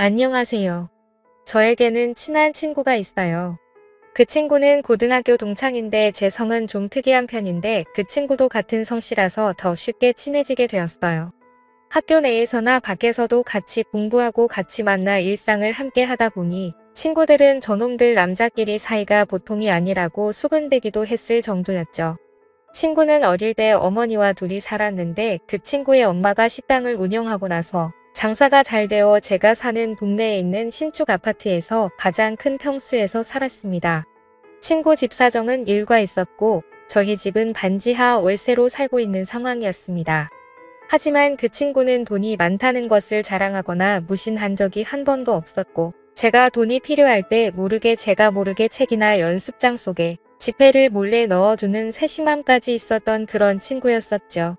안녕하세요. 저에게는 친한 친구가 있어요. 그 친구는 고등학교 동창인데 제 성은 좀 특이한 편인데 그 친구도 같은 성씨라서 더 쉽게 친해지게 되었어요. 학교 내에서나 밖에서도 같이 공부하고 같이 만나 일상을 함께 하다 보니 친구들은 저놈들 남자끼리 사이가 보통이 아니라고 수군대기도 했을 정도였죠. 친구는 어릴 때 어머니와 둘이 살았는데 그 친구의 엄마가 식당을 운영하고 나서 장사가 잘 되어 제가 사는 동네에 있는 신축 아파트에서 가장 큰 평수에서 살았습니다. 친구 집 사정은 일과 있었고 저희 집은 반지하 월세로 살고 있는 상황이었습니다. 하지만 그 친구는 돈이 많다는 것을 자랑하거나 무신한 적이 한 번도 없었고 제가 돈이 필요할 때 제가 모르게 책이나 연습장 속에 지폐를 몰래 넣어두는 세심함까지 있었던 그런 친구였었죠.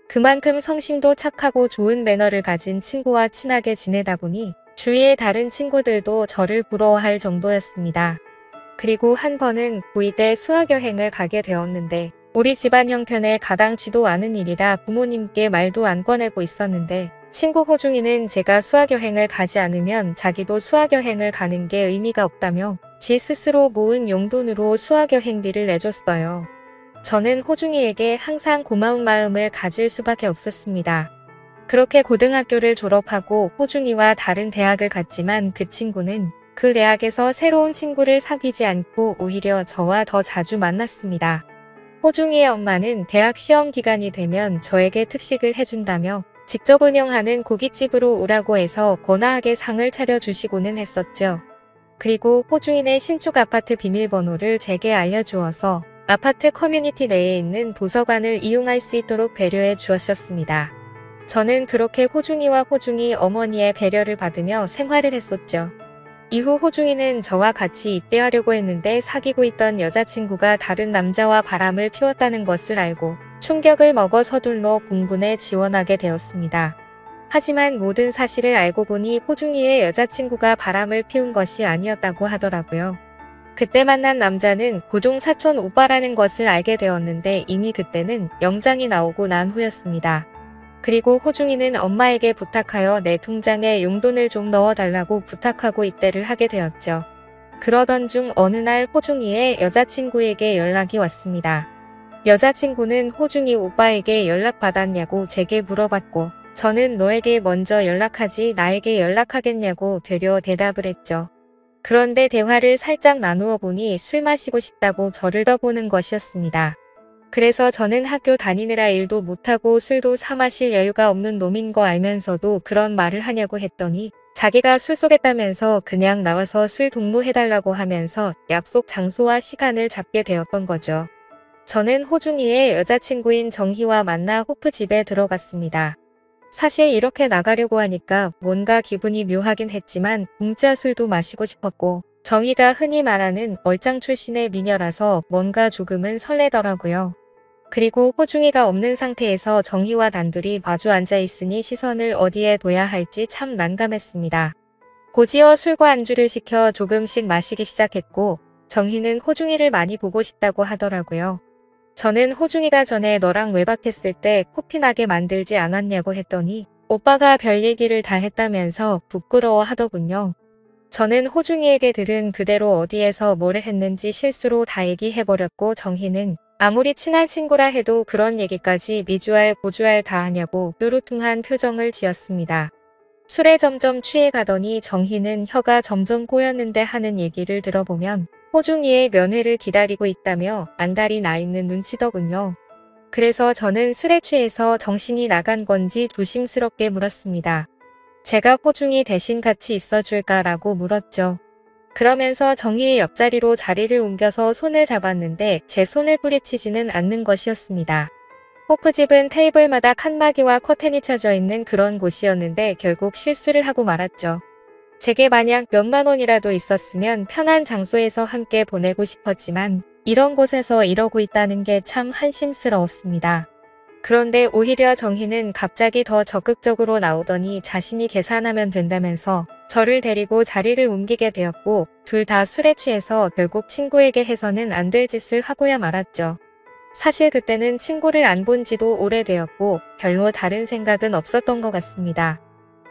그만큼 성심도 착하고 좋은 매너를 가진 친구와 친하게 지내다 보니 주위의 다른 친구들도 저를 부러워할 정도였습니다. 그리고 한 번은 고2 때 수학여행을 가게 되었는데 우리 집안 형편에 가당치도 않은 일이라 부모님께 말도 안 꺼내고 있었는데 친구 호중이는 제가 수학여행을 가지 않으면 자기도 수학여행을 가는 게 의미가 없다며 지 스스로 모은 용돈으로 수학여행비를 내줬어요. 저는 호중이에게 항상 고마운 마음을 가질 수밖에 없었습니다. 그렇게 고등학교를 졸업하고 호중이와 다른 대학을 갔지만 그 친구는 그 대학에서 새로운 친구를 사귀지 않고 오히려 저와 더 자주 만났습니다. 호중이의 엄마는 대학 시험 기간이 되면 저에게 특식을 해준다며 직접 운영하는 고깃집으로 오라고 해서 거나하게 상을 차려주시고는 했었죠. 그리고 호중이네 신축 아파트 비밀번호를 제게 알려주어서 아파트 커뮤니티 내에 있는 도서관을 이용할 수 있도록 배려해 주었었습니다. 저는 그렇게 호중이와 호중이 어머니의 배려를 받으며 생활을 했었죠. 이후 호중이는 저와 같이 입대하려고 했는데 사귀고 있던 여자친구가 다른 남자와 바람을 피웠다는 것을 알고 충격을 먹어 서둘러 공군에 지원하게 되었습니다. 하지만 모든 사실을 알고 보니 호중이의 여자친구가 바람을 피운 것이 아니었다고 하더라고요. 그때 만난 남자는 고종 사촌 오빠라는 것을 알게 되었는데 이미 그때는 영장이 나오고 난 후였습니다. 그리고 호중이는 엄마에게 부탁하여 내 통장에 용돈을 좀 넣어달라고 부탁하고 입대를 하게 되었죠. 그러던 중 어느 날 호중이의 여자친구에게 연락이 왔습니다. 여자친구는 호중이 오빠에게 연락받았냐고 제게 물어봤고 저는 너에게 먼저 연락하지 나에게 연락하겠냐고 되려 대답을 했죠. 그런데 대화를 살짝 나누어 보니 술 마시고 싶다고 저를 떠보는 것이었습니다. 그래서 저는 학교 다니느라 일도 못하고 술도 사 마실 여유가 없는 놈인 거 알면서도 그런 말을 하냐고 했더니 자기가 술 쏘겠다면서 그냥 나와서 술 동무해달라고 하면서 약속 장소와 시간을 잡게 되었던 거죠. 저는 호중이의 여자친구인 정희와 만나 호프집에 들어갔습니다. 사실 이렇게 나가려고 하니까 뭔가 기분이 묘하긴 했지만 공짜 술도 마시고 싶었고 정희가 흔히 말하는 얼짱 출신의 미녀라서 뭔가 조금은 설레더라고요. 그리고 호중이가 없는 상태에서 정희와 단둘이 마주 앉아 있으니 시선을 어디에 둬야 할지 참 난감했습니다. 곧이어 술과 안주를 시켜 조금씩 마시기 시작했고 정희는 호중이를 많이 보고 싶다고 하더라고요. 저는 호중이가 전에 너랑 외박했을 때 코피 나게 만들지 않았냐고 했더니 오빠가 별 얘기를 다 했다면서 부끄러워 하더군요. 저는 호중이에게 들은 그대로 어디에서 뭘 했는지 실수로 다 얘기해버렸고 정희는 아무리 친한 친구라 해도 그런 얘기까지 미주알 고주알 다 하냐고 뾰루퉁한 표정을 지었습니다. 술에 점점 취해가더니 정희는 혀가 점점 꼬였는데 하는 얘기를 들어보면 호중이의 면회를 기다리고 있다며 안달이 나 있는 눈치더군요. 그래서 저는 술에 취해서 정신이 나간 건지 조심스럽게 물었습니다. 제가 호중이 대신 같이 있어줄까라고 물었죠. 그러면서 정희의 옆자리로 자리를 옮겨서 손을 잡았는데 제 손을 뿌리치지는 않는 것이었습니다. 호프집은 테이블마다 칸막이와 커튼이 쳐져 있는 그런 곳이었는데 결국 실수를 하고 말았죠. 제게 만약 몇만 원이라도 있었으면 편한 장소에서 함께 보내고 싶었지만 이런 곳에서 이러고 있다는 게 참 한심스러웠습니다. 그런데 오히려 정희는 갑자기 더 적극적으로 나오더니 자신이 계산하면 된다면서 저를 데리고 자리를 옮기게 되었고 둘 다 술에 취해서 결국 친구에게 해서는 안 될 짓을 하고야 말았죠. 사실 그때는 친구를 안 본 지도 오래되었고 별로 다른 생각은 없었던 것 같습니다.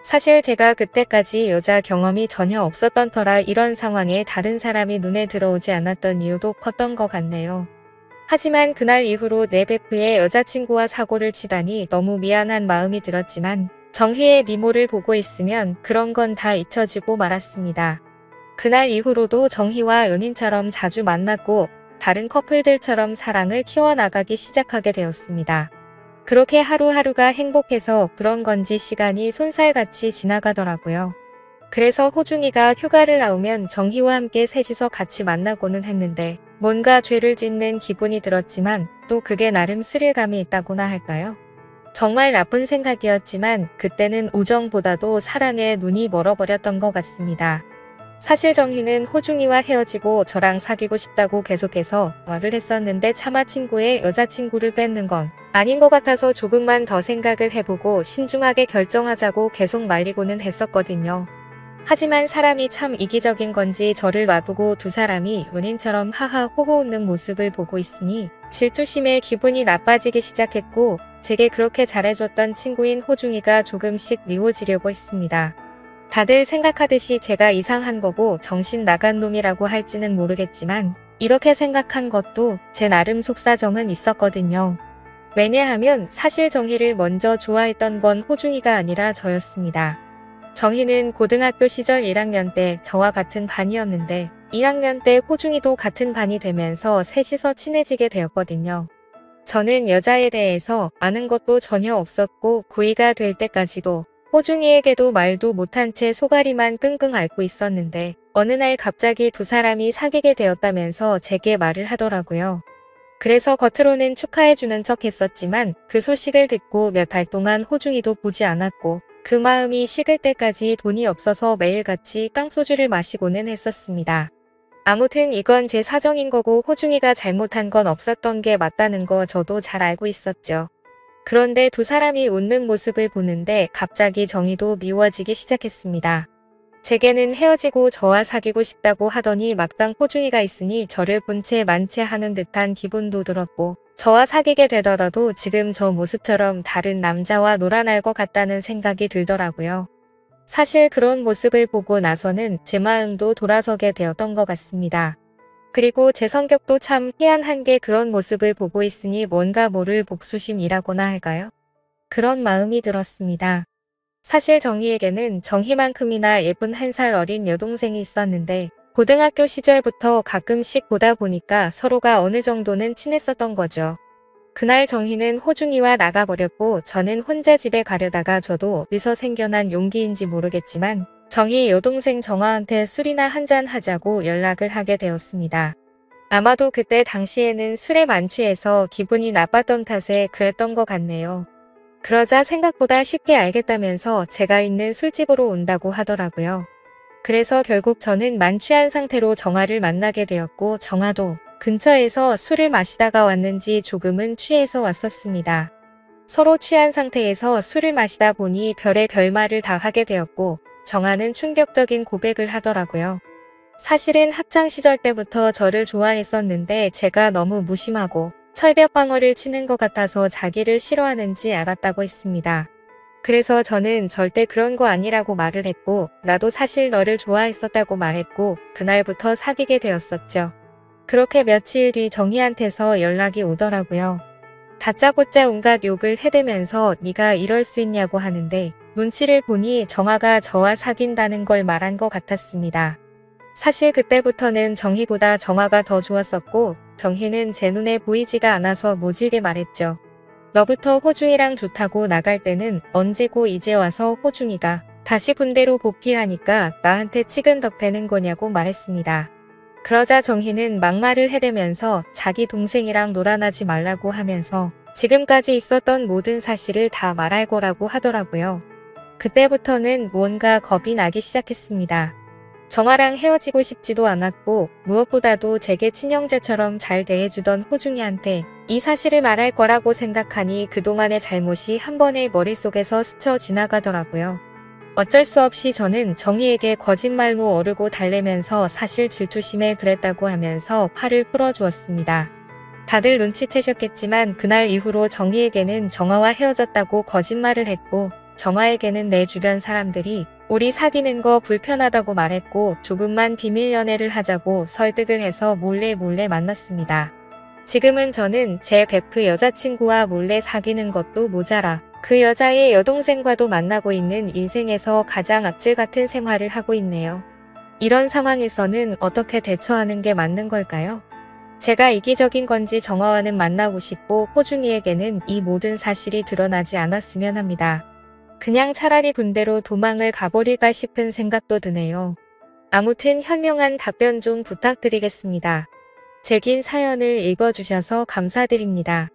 사실 제가 그때까지 여자 경험이 전혀 없었던 터라 이런 상황에 다른 사람이 눈에 들어오지 않았던 이유도 컸던 것 같네요. 하지만 그날 이후로 내 베프의 여자친구와 사고를 치다니 너무 미안한 마음이 들었지만 정희의 미모를 보고 있으면 그런 건 다 잊혀지고 말았습니다. 그날 이후로도 정희와 연인처럼 자주 만났고 다른 커플들처럼 사랑을 키워나가기 시작하게 되었습니다. 그렇게 하루하루가 행복해서 그런 건지 시간이 쏜살같이 지나가더라고요. 그래서 호중이가 휴가를 나오면 정희와 함께 셋이서 같이 만나고는 했는데 뭔가 죄를 짓는 기분이 들었지만 또 그게 나름 스릴감이 있다고나 할까요? 정말 나쁜 생각이었지만 그때는 우정보다도 사랑에 눈이 멀어버렸던 것 같습니다. 사실 정희는 호중이와 헤어지고 저랑 사귀고 싶다고 계속해서 말을 했었는데 차마 친구의 여자친구를 뺏는 건 아닌 것 같아서 조금만 더 생각을 해보고 신중하게 결정하자고 계속 말리고는 했었거든요. 하지만 사람이 참 이기적인 건지 저를 놔두고 두 사람이 연인처럼 하하 호호 웃는 모습을 보고 있으니 질투심에 기분이 나빠지기 시작했고 제게 그렇게 잘해줬던 친구인 호중이가 조금씩 미워지려고 했습니다. 다들 생각하듯이 제가 이상한 거고 정신 나간 놈이라고 할지는 모르겠지만 이렇게 생각한 것도 제 나름 속사정은 있었거든요. 왜냐하면 사실 정희를 먼저 좋아했던 건 호중이가 아니라 저였습니다. 정희는 고등학교 시절 1학년 때 저와 같은 반이었는데 2학년 때 호중이도 같은 반이 되면서 셋이서 친해지게 되었거든요. 저는 여자에 대해서 아는 것도 전혀 없었고 고2가 될 때까지도 호중이에게도 말도 못한 채 속앓이만 끙끙 앓고 있었는데 어느 날 갑자기 두 사람이 사귀게 되었다면서 제게 말을 하더라고요. 그래서 겉으로는 축하해주는 척 했었지만 그 소식을 듣고 몇 달 동안 호중이도 보지 않았고 그 마음이 식을 때까지 돈이 없어서 매일같이 깡소주를 마시고는 했었습니다. 아무튼 이건 제 사정인 거고 호중이가 잘못한 건 없었던 게 맞다는 거 저도 잘 알고 있었죠. 그런데 두 사람이 웃는 모습을 보는데 갑자기 정희도 미워지기 시작했습니다. 제게는 헤어지고 저와 사귀고 싶다고 하더니 막상 호중이가 있으니 저를 본 채 만취하는 듯한 기분도 들었고 저와 사귀게 되더라도 지금 저 모습처럼 다른 남자와 놀아날 것 같다는 생각이 들더라고요. 사실 그런 모습을 보고 나서는 제 마음도 돌아서게 되었던 것 같습니다. 그리고 제 성격도 참 희한한 게 그런 모습을 보고 있으니 뭔가 모를 복수심이라고나 할까요? 그런 마음이 들었습니다. 사실 정희에게는 정희만큼이나 예쁜 1살 어린 여동생이 있었는데 고등학교 시절부터 가끔씩 보다 보니까 서로가 어느 정도는 친했었던 거죠. 그날 정희는 호중이와 나가버렸고 저는 혼자 집에 가려다가 저도 어디서 생겨난 용기인지 모르겠지만 정희 여동생 정아한테 술이나 한잔 하자고 연락을 하게 되었습니다. 아마도 그때 당시에는 술에 만취해서 기분이 나빴던 탓에 그랬던 것 같네요. 그러자 생각보다 쉽게 알겠다면서 제가 있는 술집으로 온다고 하더라고요. 그래서 결국 저는 만취한 상태로 정아를 만나게 되었고 정아도 근처에서 술을 마시다가 왔는지 조금은 취해서 왔었습니다. 서로 취한 상태에서 술을 마시다 보니 별의별 말을 다 하게 되었고 정아는 충격적인 고백을 하더라고요. 사실은 학창 시절 때부터 저를 좋아했었는데 제가 너무 무심하고 철벽 방어를 치는 것 같아서 자기를 싫어하는지 알았다고 했습니다. 그래서 저는 절대 그런 거 아니라고 말을 했고 나도 사실 너를 좋아했었다고 말했고 그날부터 사귀게 되었었죠. 그렇게 며칠 뒤 정희한테서 연락이 오더라고요. 다짜고짜 온갖 욕을 해대면서 네가 이럴 수 있냐고 하는데 눈치를 보니 정아가 저와 사귄다는 걸 말한 것 같았습니다. 사실 그때부터는 정희보다 정아가 더 좋았었고 정희는 제 눈에 보이지가 않아서 모질게 말했죠. 너부터 호중이랑 좋다고 나갈 때는 언제고 이제 와서 호중이가 다시 군대로 복귀하니까 나한테 치근덕 대는 거냐고 말했습니다. 그러자 정희는 막말을 해대면서 자기 동생이랑 놀아나지 말라고 하면서 지금까지 있었던 모든 사실을 다 말할 거라고 하더라고요. 그때부터는 뭔가 겁이 나기 시작했습니다. 정아랑 헤어지고 싶지도 않았고 무엇보다도 제게 친형제처럼 잘 대해주던 호중이한테 이 사실을 말할 거라고 생각하니 그동안의 잘못이 한 번에 머릿속에서 스쳐 지나가더라고요. 어쩔 수 없이 저는 정희에게 거짓말로 어르고 달래면서 사실 질투심에 그랬다고 하면서 화를 풀어주었습니다. 다들 눈치채셨겠지만 그날 이후로 정희에게는 정아와 헤어졌다고 거짓말을 했고 정화에게는 내 주변 사람들이 우리 사귀는 거 불편하다고 말했고 조금만 비밀 연애를 하자고 설득을 해서 몰래 만났습니다. 지금은 저는 제 베프 여자친구와 몰래 사귀는 것도 모자라 그 여자의 여동생과도 만나고 있는 인생에서 가장 악질 같은 생활을 하고 있네요. 이런 상황에서는 어떻게 대처하는 게 맞는 걸까요? 제가 이기적인 건지 정화와는 만나고 싶고 호중이에게는 이 모든 사실이 드러나지 않았으면 합니다. 그냥 차라리 군대로 도망을 가버릴까 싶은 생각도 드네요. 아무튼 현명한 답변 좀 부탁드리겠습니다. 제 긴 사연을 읽어주셔서 감사드립니다.